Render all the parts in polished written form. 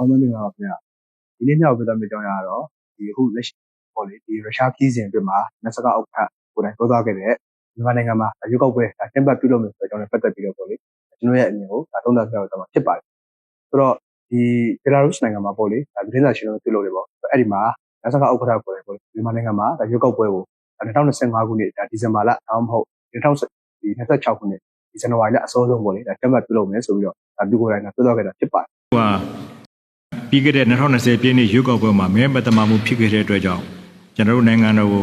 အားလုံးပဲမင်္ဂလာပါခင်ဗျာဒီနေ့ညောက်ပြသမယ့်အကြောင်းအရာကတော့ဒီအခုလက်ရှိပေါ့လေဒီရုရှားပြည်စဉ်အတွက်မှာနက်စကအောက်ခတ်ကိုယ်တိုင်ပြောသွားခဲ့တဲ့မြန်မာနိုင်ငံမှာရွေးကောက်ပွဲတင်ပတ်ပြုလုပ်မယ်ဆိုတဲ့အကြောင်းနဲ့ပတ်သက်ပြီးတော့ပေါ့လေကျွန်တော်ရဲ့အမြင်ကိုသုံးသပ်ပြတော့မှာဖြစ်ပါတယ်ဆိုတော့ဒီဘယ်လာရုစ်နိုင်ငံမှာပေါ့လေသတင်းစာရှင်းလင်းပွဲပြုလုပ်တယ်ပေါ့အဲ့ဒီမှာနက်စကအောက်ခတ်ကိုယ်တိုင်ပေါ့လေမြန်မာနိုင်ငံမှာရွေးကောက်ပွဲကို2025ခုနှစ်ဒီဇင်ဘာလဒါမှမဟုတ်2026ခုနှစ်ဒီဇန်နဝါရီလအစောဆုံးပေါ့လေတင်ပတ်ပြုလုပ်မယ်ဆိုပြီးတော့သူကိုယ်တိုင်ပြောသွားခဲ့တာဖြစ်ပါတယ်ပြီးခဲ့တဲ့2020ပြည့်နှစ်ရွေးကောက်ပွဲမှာမဲမတမာမှုဖြစ်ခဲ့တဲ့အတွက်ကြောင့်ကျွန်တော်တို့နိုင်ငံတော်ကို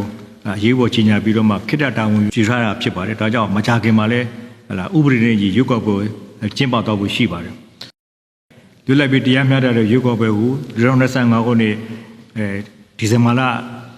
ရေးပေါ်ကြီးညာပြီးတော့မှခိတ္တတာဝန်ယူထားတာဖြစ်ပါတယ်။ဒါကြောင့်မကြာခင်မှာလည်းဥပဒေနဲ့ရွေးကောက်ပွဲကျင်းပတော့ဖို့ရှိပါတယ်။လွတ်လပ်ပြီးတရားမျှတတဲ့ရွေးကောက်ပွဲကို2025ခုနှစ်ဒီဇင်ဘာလ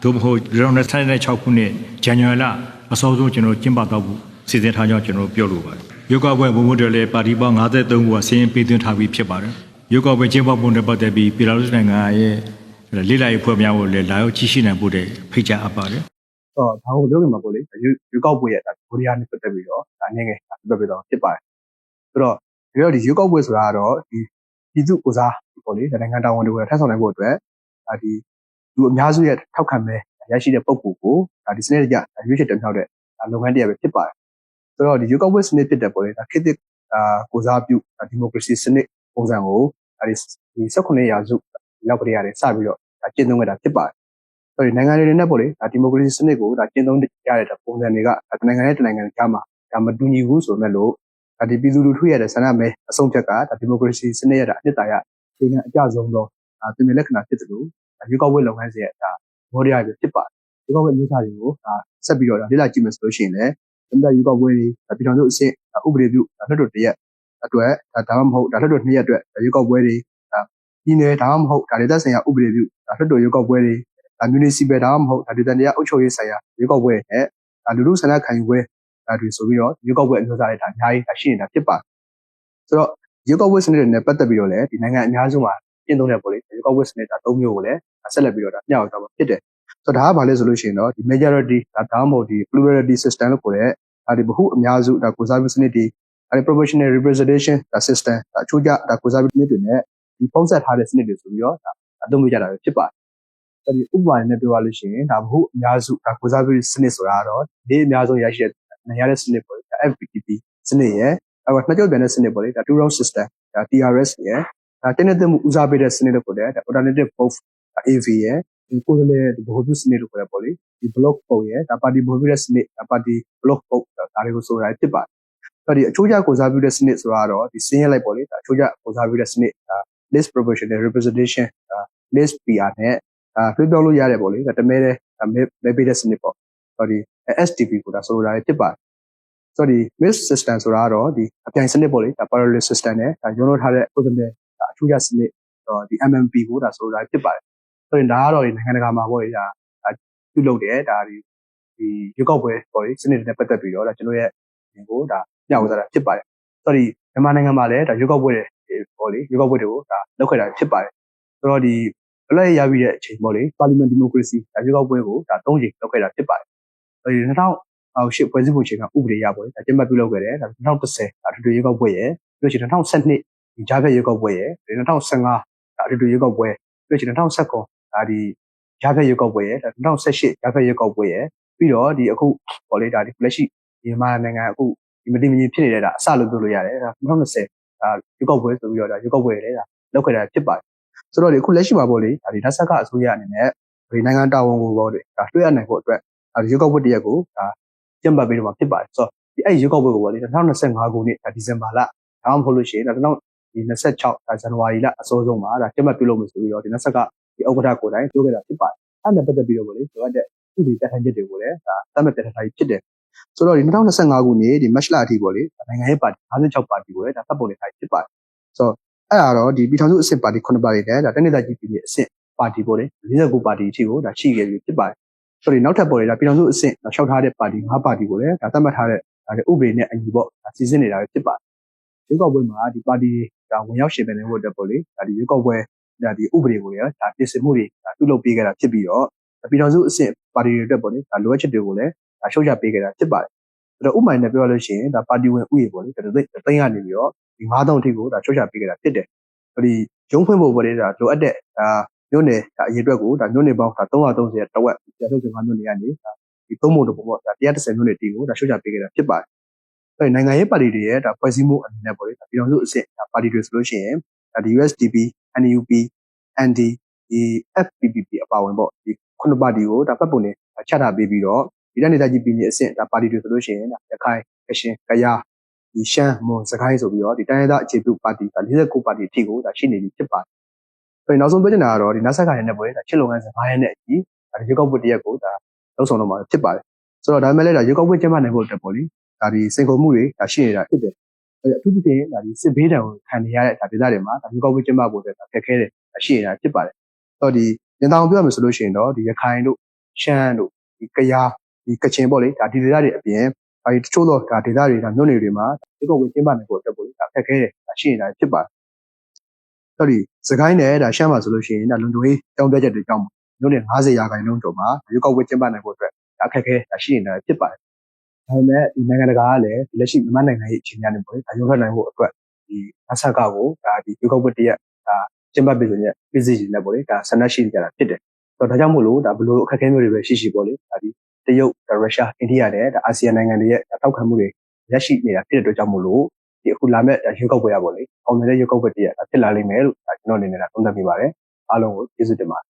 သို့မဟုတ်2026ခုနှစ်ဇန်နဝါရီလအစောဆုံးကျွန်တော်ကျင်းပတော့ဖို့စီစဉ်ထားကြောင်းကျွန်တော်ပြောလိုပါတယ်။ရွေးကောက်ပွဲဘုံဘုံတွေလည်းပါတီပေါင်း53ခုကစီရင်ပေးသွင်းထားပြီးဖြစ်ပါတယ်။ရွေးကောက်ပွဲကျင်းပပုံနဲ့ပတ်သက်ပြီးပြည်ထောင်စုနိုင်ငံရဲ့လေ့လာရေးဖွဲ့များကိုလည်းလာရောက်ကြည့်ရှုနိုင်ဖို့တဲ့ဖိတ်ကြားအပ်ပါတယ်။ဒါကိုပြောခင်မှာပေါ့လေရွေးကောက်ပွဲရဲ့ဗိုလ်ရနဲ့ပတ်သက်ပြီးတော့ငယ်ငယ်ပြပြတော့ဖြစ်ပါတယ်။ဆိုတော့ဒီရွေးကောက်ပွဲဆိုတာကတော့ဒီပြည်သူကိုစားပေါ့လေနိုင်ငံတာဝန်တွေကိုထပ်ဆောင်နိုင်ဖို့အတွက်ဒီလူအများစုရဲ့ထောက်ခံမဲရရှိတဲ့ပုံကိုဒီစနစ်တကျရွေးချယ်တင်မြှောက်တဲ့လုပ်ငန်းတရားပဲဖြစ်ပါတယ်။ဆိုတော့ဒီရွေးကောက်ပွဲစနစ်ဖြစ်တဲ့ပေါ့လေခေတ်သစ်ကိုစားပြုဒီမိုကရေစီစနစ်ပုံစံကိုဒီ18ရာစုလောက်ကလေးရတယ်စပြီးတော့ကျင့်သုံးခဲ့တာဖြစ်ပါတယ်။ဆိုတော့နိုင်ငံတွေနဲ့ပေါ့လေဒီမိုကရေစီစနစ်ကိုကျင့်သုံးရတဲ့ပုံစံတွေကနိုင်ငံနဲ့နိုင်ငံကြားမှာမတူညီဘူးဆိုမဲ့လို့ဒီပြည်သူလူထုရဲ့ဆန္ဒမဲအဆုံးဖြတ်ကဒီမိုကရေစီစနစ်ရဲ့အနှစ်သာရအခြေခံအကျဆုံးသောပြင်ပလက္ခဏာဖြစ်တယ်လို့ရွေးကောက်ပွဲလုပ်ငန်းစဉ်ရဲ့မော်ဒယ်ပဲဖြစ်ပါတယ်။ရွေးကောက်ပွဲမျိုးစားတွေကိုဆက်ပြီးတော့လေ့လာကြည့်မယ်ဆိုလို့ရှိရင်လည်းသမ္မတရွေးကောက်ပွဲတွေပြည်ထောင်စုအဆင့်ဥပဒေပြုလွှတ်တော်တရက်အတွက်ဒါမှမဟုတ်လွှတ်တော်2ရက်အတွက်ရွေးကောက်ပွဲတွေပြည်နယ်ဒါမှမဟုတ်ဒေသဆိုင်ရာဥပဒေပြုလွှတ်တော်ရွေးကောက်ပွဲတွေmunicipal ဒါမှမဟုတ်ဒေသန္တရအုပ်ချုပ်ရေးဆိုင်ရာရွေးကောက်ပွဲနဲ့လူထုဆန္ဒခံယူပွဲတွေဆိုပြီးတော့ရွေးကောက်ပွဲအမျိုးသားတွေအများကြီးရှိနေတာဖြစ်ပါတယ်။ဆိုတော့ရွေးကောက်ပွဲစနစ်တွေနဲ့ပတ်သက်ပြီးတော့လည်းဒီနိုင်ငံအများစုမှာကျင့်သုံးတဲ့ပေါ့လေရွေးကောက်ပွဲစနစ်3မျိုးကိုလည်းဆက်လက်ပြီးတော့မျှဝေသွားမှာဖြစ်တယ်။ဆိုတော့ဒါကဘာလဲဆိုလို့ရှိရင်တော့ဒီ majority ဒါမှမဟုတ်ဒီ plurality system လို့ခေါ်တဲ့ဒီဗဟုအများစုကိုစားပြုစနစ်တွေproportional representation system အချို့ကြကိုစားပြုစနစ်တွေနဲ့ဒီပုံစံထားတဲ့စနစ်တွေဆိုပြီးတော့အသုံးပြုကြတာပဲဖြစ်ပါတယ်။ဒီဥပမာနဲ့ပြောရလို့ရှိရင်ဗဟုအများစုကိုစားပြုစနစ်ဆိုတာကတော့ဒီအများဆုံးရရှိတဲ့နိုင်ရတဲ့စနစ်ပေါ့။ FPTP စနစ်ရဲ့နှစ်ကျော့ပြန်တဲ့စနစ်ပေါ့လေtwo round system TRS ရဲ့တင်းတဲ့မှုဦးစားပေးတဲ့စနစ်လို့ခေါ်တဲ့ alternative vote AV ရဲ့ကိုယ်စားလှယ်ဗဟိုပြုစနစ်လို့ခေါ်တဲ့ပေါ့လေဒီ block vote ရဲ့ပါတီဗဟိုပြုတဲ့စနစ်ပါတီ block vote ဒါတွေကိုဆိုတာဖြစ်ပါတယ်။အချိုးကျကိုစားပြုတဲ့စနစ်ဆိုတာတော့ဒီစင်းရဲလိုက်ပေါ့လေအချိုးကျကိုစားပြုတဲ့စနစ်list proportional representation list PR နဲ့တွေးပြောလို့ရတယ်ပေါ့လေတမဲမဲပေးတဲ့စနစ်ပေါ့ဒီ STP ကိုဆိုလိုတာဖြစ်ပါတယ်။ဆိုတော့ဒီ mixed system ဆိုတာကတော့ဒီအပြိုင်စနစ်ပေါ့လေparallel system နဲ့ရုံးလို့ထားတဲ့ကိုယ်စားလှယ်အချိုးကျစနစ်ဒီ MMP ကိုဆိုလိုတာဖြစ်ပါတယ်။ဆိုရင်ဒါကတော့ဒီနိုင်ငံတကာမှာပေါ့လေပြုလုပ်တယ်ဒီရွေးကောက်ပွဲပေါ့လေစနစ်နဲ့ပတ်သက်ပြီးတော့ကျွန်တော်ရဲ့ဒီကိုမျှဝေထားတာဖြစ်ပါတယ်။ဆိုတော့ဒီမြန်မာနိုင်ငံမှာလည်းရွေးကောက်ပွဲတွေပေါ့လေရွေးကောက်ပွဲတွေကိုလုပ်ခဲ့တာဖြစ်ပါတယ်။ဆိုတော့ဒီလွတ်လပ်ရပြီးတဲ့အချိန်ပေါ့လေပါလီမန်ဒီမိုကရေစီရွေးကောက်ပွဲကို3ကြိမ်လုပ်ခဲ့တာဖြစ်ပါတယ်။ဒီ2008ဖွဲ့စည်းပုံအခြေခံဥပဒေရပေါ့လေကျင်းပပြုလုပ်ခဲ့တယ်2010အထွေထွေရွေးကောက်ပွဲရယ်ပြီးလို့ရှိရင်2012ဒီဂျားဖက်ရွေးကောက်ပွဲရယ်2015အထွေထွေရွေးကောက်ပွဲပြီးလို့ရှိရင်2019ဒီဂျားဖက်ရွေးကောက်ပွဲရယ်2018ဂျားဖက်ရွေးကောက်ပွဲရယ်ပြီးတော့ဒီအခုပေါ့လေဒီလက်ရှိမြန်မာနိုင်ငံအခုဒီမတည်မငြိမ်ဖြစ်နေတဲ့အစလို့ပြောလို့ရတယ်2020ရွေးကောက်ပွဲဆိုပြီးတော့ရွေးကောက်ပွဲလည်းလုပ်ခဲ့တာဖြစ်ပါတယ်ဆိုတော့ဒီအခုလက်ရှိမှာပေါ့လေဒီလက်ဆက်ကအစိုးရအနေနဲ့ဒီနိုင်ငံတာဝန်ကိုပေါ့လေလွှဲအပ်နိုင်ဖို့အတွက်ရွေးကောက်ပွဲတရက်ကိုကျင်းပပေးတော့မှာဖြစ်ပါတယ်ဆိုတော့ဒီရွေးကောက်ပွဲကိုပေါ့လေ2025ခုနှစ်ဒီဇင်ဘာလဒါမှမဟုတ်လို့ရှိရင်2026ဇန်နဝါရီလအစောဆုံးမှာကျင်းပပြုလုပ်မယ်ဆိုပြီးတော့ဒီလက်ဆက်ကဒီဥက္ကဋ္ဌကိုယ်တိုင်ပြောခဲ့တာဖြစ်ပါတယ်အဲ့ဒါနဲ့ပတ်သက်ပြီးတော့ပေါ့လေဆိုတော့ဥပဒေတက်ထိုင်ချက်တွေကိုလည်းသတ်မှတ်တက်ထိုင်ဖြစ်တယ်ဆိုတော့ဒီ2025ခုနှစ်ဒီမတ်လအထိပေါ့လေနိုင်ငံရေးပါတီ56ပါတီကိုလည်းသတ်ပုံနေထိုင်ဖြစ်ပါတယ်ဆိုတော့အဲ့ဒါတော့ဒီပြည်ထောင်စုအဆင့်ပါတီ9ပါတီနဲ့တနေ့သားကြီးပြည်အဆင့်ပါတီပေါ့လေ49ပါတီအထိကိုရှိခဲ့ပြီဖြစ်ပါတယ်ဆိုတော့နောက်ထပ်ပေါ့လေပြည်ထောင်စုအဆင့်လျှောက်ထားတဲ့ပါတီ5ပါတီကိုလည်းသတ်မှတ်ထားတဲ့ဥပဒေနဲ့အညီပေါ့စီစဉ်နေတာပဲဖြစ်ပါတယ်ရွေးကောက်ပွဲမှာဒီပါတီဝင်ရောက်ရှင်ပြနေဖို့အတွက်ပေါ့လေဒီရွေးကောက်ပွဲဒီဥပဒေကိုလည်းပြင်ဆင်မှုတွေပြုလုပ်ပေးခဲ့တာဖြစ်ပြီးတော့ပြည်ထောင်စုအဆင့်ပါတီတွေအတွက်ပေါ့လေလိုအပ်ချက်တွေကိုလည်းရှုတ်ချပေးခဲ့တာဖြစ်ပါတယ်အဲ့တော့ဥပမာနဲ့ပြောလို့ရှိရင်ပါတီဝင်ဥယျာဉ်ပေါ့လေသိန်းကနေပြီးတော့ဒီ9000အထိကိုရှုတ်ချပေးခဲ့တာဖြစ်တယ်ဒီ ရုံးဖွင့်ဖို့ပေါ့လေဒါလိုအပ်တဲ့မြို့နယ်အရေးအတွက်ကိုမြို့နယ်ပေါင်း330တဝက်135မြို့နယ်ကနေဒီသုံးပုံတစ်ပုံပေါ့130မြို့နယ်တီကိုရှုတ်ချပေးခဲ့တာဖြစ်ပါတယ်။နိုင်ငံရေးပါတီတွေရဲ့ဖွဲ့စည်းမှုအနေနဲ့ပေါ့လေပြည်တော်စုအဆင့်ပါတီတွေဆိုလို့ရှိရင်ဒီ USDP, NUP, ND, FPPP အပါအဝင်ပေါ့ဒီခုနှစ်ပါတီကိုပတ်ပုံနဲ့ချထားပေးပြီးတော့ဒီတိုင်းဒေသကြီးပြည်နယ်အဆင့်ပါတီတွေဆိုလို့ရှိရင်ရခိုင်ကရှင်ကယားဒီရှမ်းမွန်စကိုင်းဆိုပြီးတော့ဒီတိုင်းဒေသအခြေပြုပါတီ49ပါတီအထိကိုရှိနေပြီဖြစ်ပါတယ်။နောက်ဆုံးပြောချင်တာကတော့ဒီနတ်ဆက်ခိုင်နဲ့ပေါ့လေချစ်လုံငန်းစဉ်9ရက်နဲ့အကြီးရွေးကောက်ပွဲတရက်ကိုလုံဆောင်တော့မှာဖြစ်ပါတယ်။ဆိုတော့ဒါမှလည်းရွေးကောက်ပွဲကျင်းပနိုင်ဖို့အတွက်ပေါ့လေဒီစိန်ခေါ်မှုတွေရှိနေတာဖြစ်တယ်။အထူးသဖြင့်ဒီစစ်ဘေးဒဏ်ကိုခံနေရတဲ့ဒေသတွေမှာရွေးကောက်ပွဲကျင်းပဖို့အတွက်ခက်ခဲတဲ့ရှိနေတာဖြစ်ပါတယ်။ဆိုတော့ဒီညတောင်ပြောရမယ်ဆိုလို့ရှိရင်တော့ဒီရခိုင်တို့ရှမ်းတို့ဒီကယားဒီကချင်ပေါ့လေဒီဒေသတွေအပြင်ဒီတချို့တော့ဒေသတွေမြို့နယ်တွေမှာရွေးကောက်ပွဲကျင်းပနိုင်ဖို့အတွက်ပေါ့လေခက်ခဲတဲ့ရှိနေတာဖြစ်ပါတယ်။ဆိုတော့ဒီစကိုင်းနဲ့ရှမ်းမှာဆိုလို့ရှိရင်လုံခြုံရေးတောင်းပြချက်တွေကြောင့်မြို့နယ်50ရာခိုင်နှုန်းကျော်မှာရွေးကောက်ပွဲကျင်းပနိုင်ဖို့အတွက်အခက်ခဲရှိနေတာဖြစ်ပါတယ်။ဒါပေမဲ့ဒီနိုင်ငံတကာကလည်းဒီလက်ရှိမြန်မာနိုင်ငံရဲ့အခြေအနေနဲ့ပေါ့လေရုံးထွက်နိုင်ဖို့အတွက်ဒီအဆက်ကကိုဒီရွေးကောက်ပွဲတရက်ကျင်းပပြည်စုံရဲ့ပြည်စည်းရေးနဲ့ပေါ့လေဆန္ဒရှိကြတာဖြစ်တယ်။ဆိုတော့ဒါကြောင့်မို့လို့ဘလို့အခက်အခဲမျိုးတွေပဲရှိပေါ့လေဒီတရုတ်ရုရှားအိန္ဒိယနဲ့အာဆီယံနိုင်ငံတွေရဲ့ထောက်ခံမှုတွေရရှိနေတာဖြစ်တဲ့အတွက်ကြောင့်မို့လို့ဒီအခုလာမဲ့ရွေးကောက်ပွဲရပေါ့လေအောင်မြင်တဲ့ရွေးကောက်ပွဲတရက်ဖြစ်လာလိမ့်မယ်လို့ကျွန်တော်အနေနဲ့သုံးသပ်မိပါတယ်။အားလုံးကိုကျေးဇူးတင်ပါတယ်